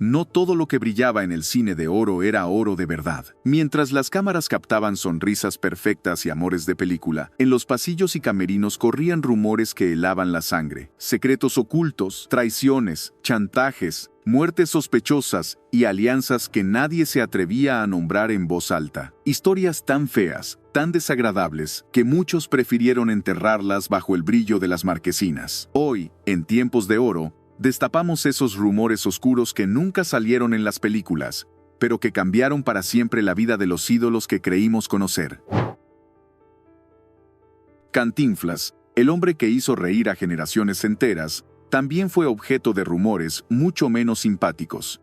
No todo lo que brillaba en el cine de oro era oro de verdad. Mientras las cámaras captaban sonrisas perfectas y amores de película, en los pasillos y camerinos corrían rumores que helaban la sangre. Secretos ocultos, traiciones, chantajes, muertes sospechosas y alianzas que nadie se atrevía a nombrar en voz alta. Historias tan feas, tan desagradables, que muchos prefirieron enterrarlas bajo el brillo de las marquesinas. Hoy, en tiempos de oro, destapamos esos rumores oscuros que nunca salieron en las películas, pero que cambiaron para siempre la vida de los ídolos que creímos conocer. Cantinflas, el hombre que hizo reír a generaciones enteras, también fue objeto de rumores mucho menos simpáticos.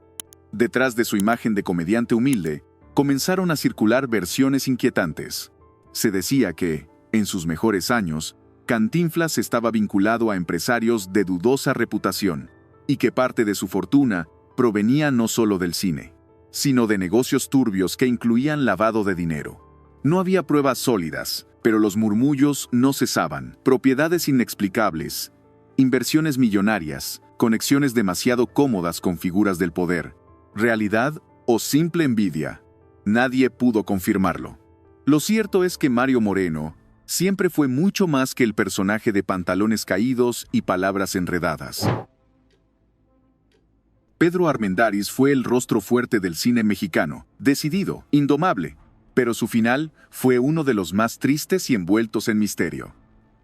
Detrás de su imagen de comediante humilde, comenzaron a circular versiones inquietantes. Se decía que, en sus mejores años, Cantinflas estaba vinculado a empresarios de dudosa reputación, y que parte de su fortuna provenía no solo del cine, sino de negocios turbios que incluían lavado de dinero. No había pruebas sólidas, pero los murmullos no cesaban. Propiedades inexplicables, inversiones millonarias, conexiones demasiado cómodas con figuras del poder, realidad o simple envidia. Nadie pudo confirmarlo. Lo cierto es que Mario Moreno siempre fue mucho más que el personaje de pantalones caídos y palabras enredadas. Pedro Armendáriz fue el rostro fuerte del cine mexicano, decidido, indomable, pero su final fue uno de los más tristes y envueltos en misterio.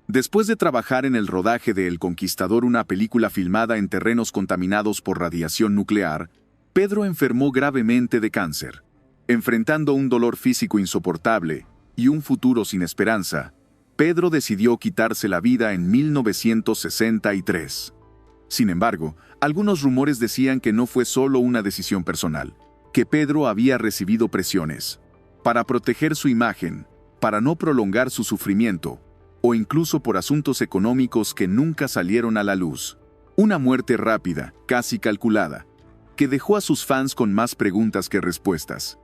Después de trabajar en el rodaje de El Conquistador, una película filmada en terrenos contaminados por radiación nuclear, Pedro enfermó gravemente de cáncer. Enfrentando un dolor físico insoportable y un futuro sin esperanza, Pedro decidió quitarse la vida en 1963. Sin embargo, algunos rumores decían que no fue solo una decisión personal, que Pedro había recibido presiones para proteger su imagen, para no prolongar su sufrimiento, o incluso por asuntos económicos que nunca salieron a la luz. Una muerte rápida, casi calculada, que dejó a sus fans con más preguntas que respuestas.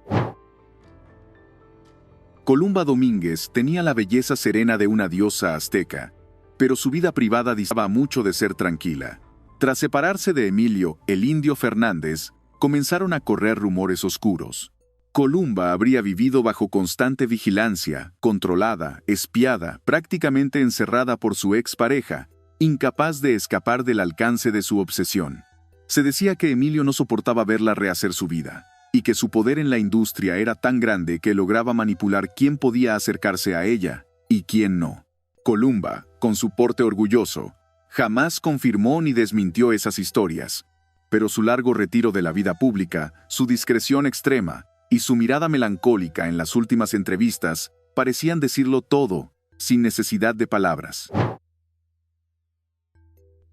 Columba Domínguez tenía la belleza serena de una diosa azteca, pero su vida privada distaba mucho de ser tranquila. Tras separarse de Emilio, el Indio Fernández, comenzaron a correr rumores oscuros. Columba habría vivido bajo constante vigilancia, controlada, espiada, prácticamente encerrada por su expareja, incapaz de escapar del alcance de su obsesión. Se decía que Emilio no soportaba verla rehacer su vida, y que su poder en la industria era tan grande que lograba manipular quién podía acercarse a ella y quién no. Columba, con su porte orgulloso, jamás confirmó ni desmintió esas historias, pero su largo retiro de la vida pública, su discreción extrema y su mirada melancólica en las últimas entrevistas parecían decirlo todo, sin necesidad de palabras.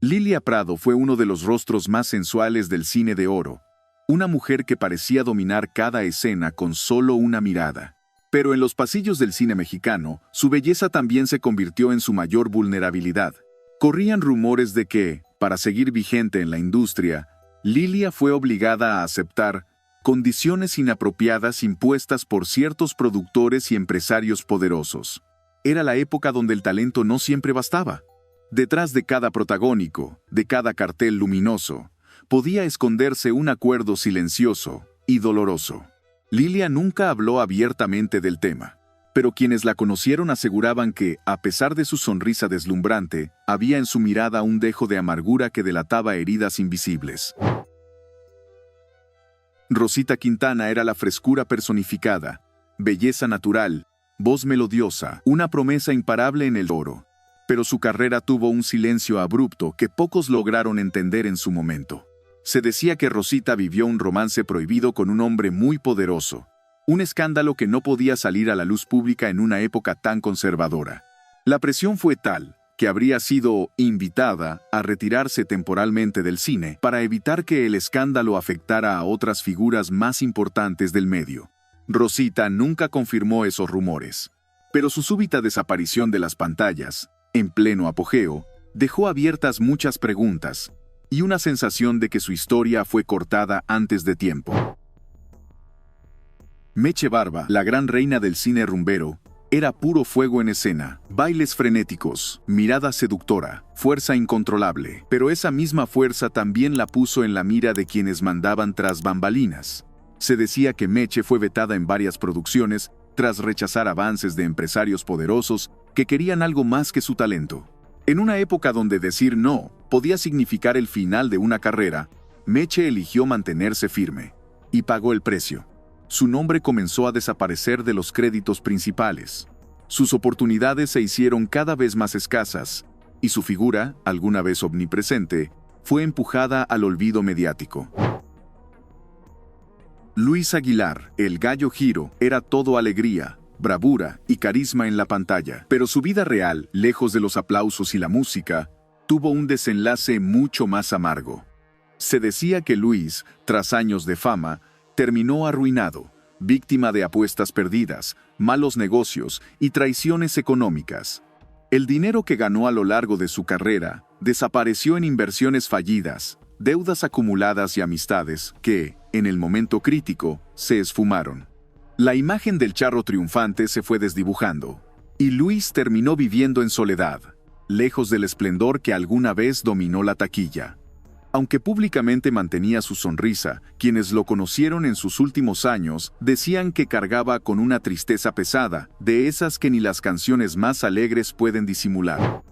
Lilia Prado fue uno de los rostros más sensuales del cine de oro, una mujer que parecía dominar cada escena con solo una mirada. Pero en los pasillos del cine mexicano, su belleza también se convirtió en su mayor vulnerabilidad. Corrían rumores de que, para seguir vigente en la industria, Lilia fue obligada a aceptar condiciones inapropiadas impuestas por ciertos productores y empresarios poderosos. Era la época donde el talento no siempre bastaba. Detrás de cada protagónico, de cada cartel luminoso, podía esconderse un acuerdo silencioso y doloroso. Lilia nunca habló abiertamente del tema, pero quienes la conocieron aseguraban que, a pesar de su sonrisa deslumbrante, había en su mirada un dejo de amargura que delataba heridas invisibles. Rosita Quintana era la frescura personificada, belleza natural, voz melodiosa, una promesa imparable en el oro. Pero su carrera tuvo un silencio abrupto que pocos lograron entender en su momento. Se decía que Rosita vivió un romance prohibido con un hombre muy poderoso, un escándalo que no podía salir a la luz pública en una época tan conservadora. La presión fue tal que habría sido invitada a retirarse temporalmente del cine para evitar que el escándalo afectara a otras figuras más importantes del medio. Rosita nunca confirmó esos rumores, pero su súbita desaparición de las pantallas, en pleno apogeo, dejó abiertas muchas preguntas y una sensación de que su historia fue cortada antes de tiempo. Meche Barba, la gran reina del cine rumbero, Era puro fuego en escena, bailes frenéticos, mirada seductora, fuerza incontrolable. Pero esa misma fuerza también la puso en la mira de quienes mandaban tras bambalinas. Se decía que Meche fue vetada en varias producciones tras rechazar avances de empresarios poderosos que querían algo más que su talento. En una época donde decir no podía significar el final de una carrera, Meche eligió mantenerse firme y pagó el precio. Su nombre comenzó a desaparecer de los créditos principales. Sus oportunidades se hicieron cada vez más escasas y su figura, alguna vez omnipresente, fue empujada al olvido mediático. Luis Aguilar, el Gallo Giro, era todo alegría, bravura y carisma en la pantalla, pero su vida real, lejos de los aplausos y la música, tuvo un desenlace mucho más amargo. Se decía que Luis, tras años de fama, terminó arruinado, víctima de apuestas perdidas, malos negocios y traiciones económicas. El dinero que ganó a lo largo de su carrera desapareció en inversiones fallidas, deudas acumuladas y amistades que, en el momento crítico, se esfumaron. La imagen del charro triunfante se fue desdibujando, y Luis terminó viviendo en soledad, lejos del esplendor que alguna vez dominó la taquilla. Aunque públicamente mantenía su sonrisa, quienes lo conocieron en sus últimos años decían que cargaba con una tristeza pesada, de esas que ni las canciones más alegres pueden disimular.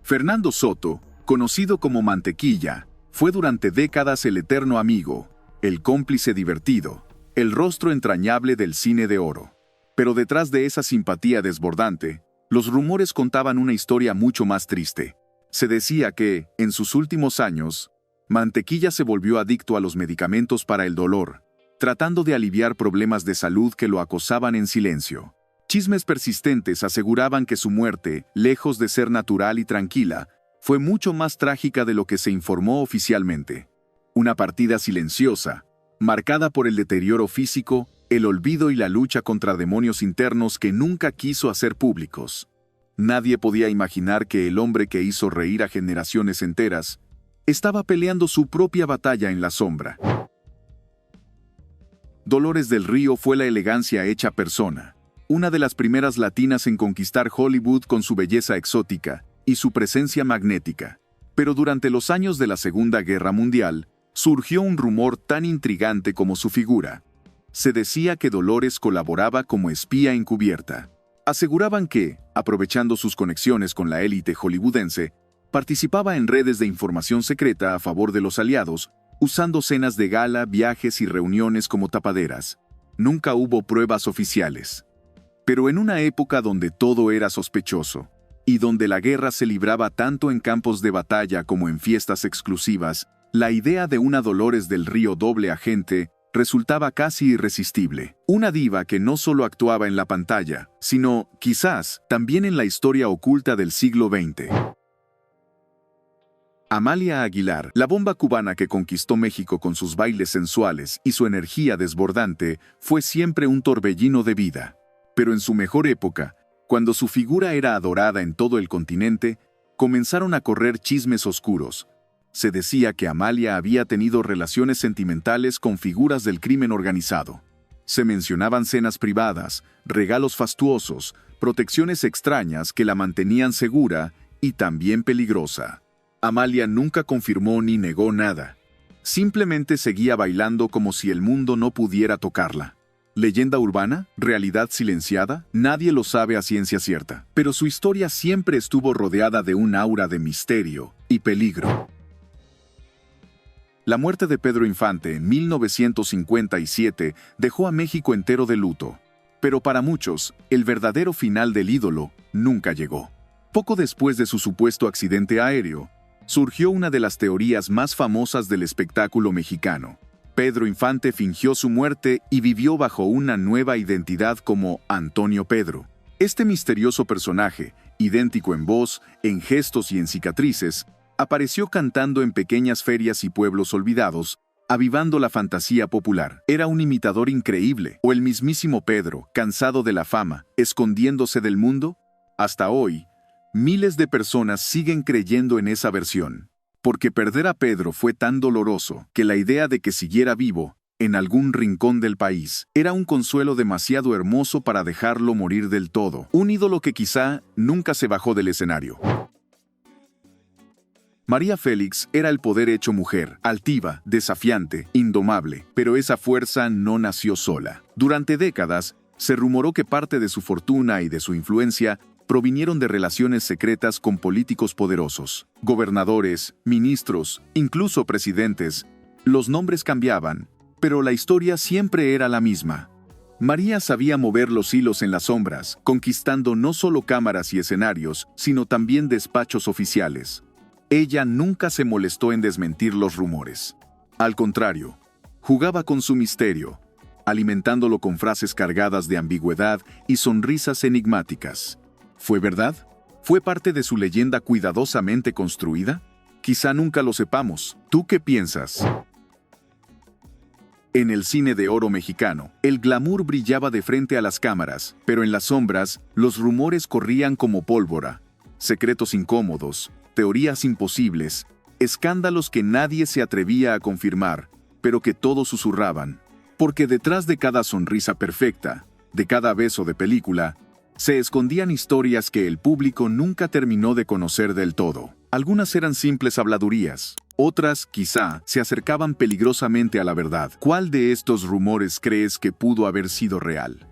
Fernando Soto, conocido como Mantequilla, fue durante décadas el eterno amigo, el cómplice divertido, el rostro entrañable del cine de oro. Pero detrás de esa simpatía desbordante, los rumores contaban una historia mucho más triste. Se decía que, en sus últimos años, Mantequilla se volvió adicto a los medicamentos para el dolor, tratando de aliviar problemas de salud que lo acosaban en silencio. Chismes persistentes aseguraban que su muerte, lejos de ser natural y tranquila, fue mucho más trágica de lo que se informó oficialmente. Una partida silenciosa, marcada por el deterioro físico, el olvido y la lucha contra demonios internos que nunca quiso hacer públicos. Nadie podía imaginar que el hombre que hizo reír a generaciones enteras estaba peleando su propia batalla en la sombra. Dolores del Río fue la elegancia hecha persona, una de las primeras latinas en conquistar Hollywood con su belleza exótica y su presencia magnética. Pero durante los años de la Segunda Guerra Mundial, surgió un rumor tan intrigante como su figura. Se decía que Dolores colaboraba como espía encubierta. Aseguraban que, aprovechando sus conexiones con la élite hollywoodense, participaba en redes de información secreta a favor de los aliados, usando cenas de gala, viajes y reuniones como tapaderas. Nunca hubo pruebas oficiales. Pero en una época donde todo era sospechoso, y donde la guerra se libraba tanto en campos de batalla como en fiestas exclusivas, la idea de una Dolores del Río doble agente resultaba casi irresistible. Una diva que no solo actuaba en la pantalla, sino, quizás, también en la historia oculta del siglo XX. Amalia Aguilar, la bomba cubana que conquistó México con sus bailes sensuales y su energía desbordante, fue siempre un torbellino de vida. Pero en su mejor época, cuando su figura era adorada en todo el continente, comenzaron a correr chismes oscuros. Se decía que Amalia había tenido relaciones sentimentales con figuras del crimen organizado. Se mencionaban cenas privadas, regalos fastuosos, protecciones extrañas que la mantenían segura y también peligrosa. Amalia nunca confirmó ni negó nada. Simplemente seguía bailando como si el mundo no pudiera tocarla. ¿Leyenda urbana? ¿Realidad silenciada? Nadie lo sabe a ciencia cierta. Pero su historia siempre estuvo rodeada de un aura de misterio y peligro. La muerte de Pedro Infante en 1957 dejó a México entero de luto. Pero para muchos, el verdadero final del ídolo nunca llegó. Poco después de su supuesto accidente aéreo, surgió una de las teorías más famosas del espectáculo mexicano. Pedro Infante fingió su muerte y vivió bajo una nueva identidad como Antonio Pedro. Este misterioso personaje, idéntico en voz, en gestos y en cicatrices, apareció cantando en pequeñas ferias y pueblos olvidados, avivando la fantasía popular. Era un imitador increíble, o el mismísimo Pedro, cansado de la fama, escondiéndose del mundo. Hasta hoy, miles de personas siguen creyendo en esa versión. Porque perder a Pedro fue tan doloroso que la idea de que siguiera vivo en algún rincón del país. Era un consuelo demasiado hermoso para dejarlo morir del todo. Un ídolo que quizá nunca se bajó del escenario. María Félix era el poder hecho mujer, altiva, desafiante, indomable, pero esa fuerza no nació sola. Durante décadas, se rumoró que parte de su fortuna y de su influencia provinieron de relaciones secretas con políticos poderosos, gobernadores, ministros, incluso presidentes. Los nombres cambiaban, pero la historia siempre era la misma. María sabía mover los hilos en las sombras, conquistando no solo cámaras y escenarios, sino también despachos oficiales. Ella nunca se molestó en desmentir los rumores. Al contrario, jugaba con su misterio, alimentándolo con frases cargadas de ambigüedad y sonrisas enigmáticas. ¿Fue verdad? ¿Fue parte de su leyenda cuidadosamente construida? Quizá nunca lo sepamos. ¿Tú qué piensas? En el cine de oro mexicano, el glamour brillaba de frente a las cámaras, pero en las sombras, los rumores corrían como pólvora. Secretos incómodos, teorías imposibles, escándalos que nadie se atrevía a confirmar, pero que todos susurraban. Porque detrás de cada sonrisa perfecta, de cada beso de película, se escondían historias que el público nunca terminó de conocer del todo. Algunas eran simples habladurías, otras, quizá, se acercaban peligrosamente a la verdad. ¿Cuál de estos rumores crees que pudo haber sido real?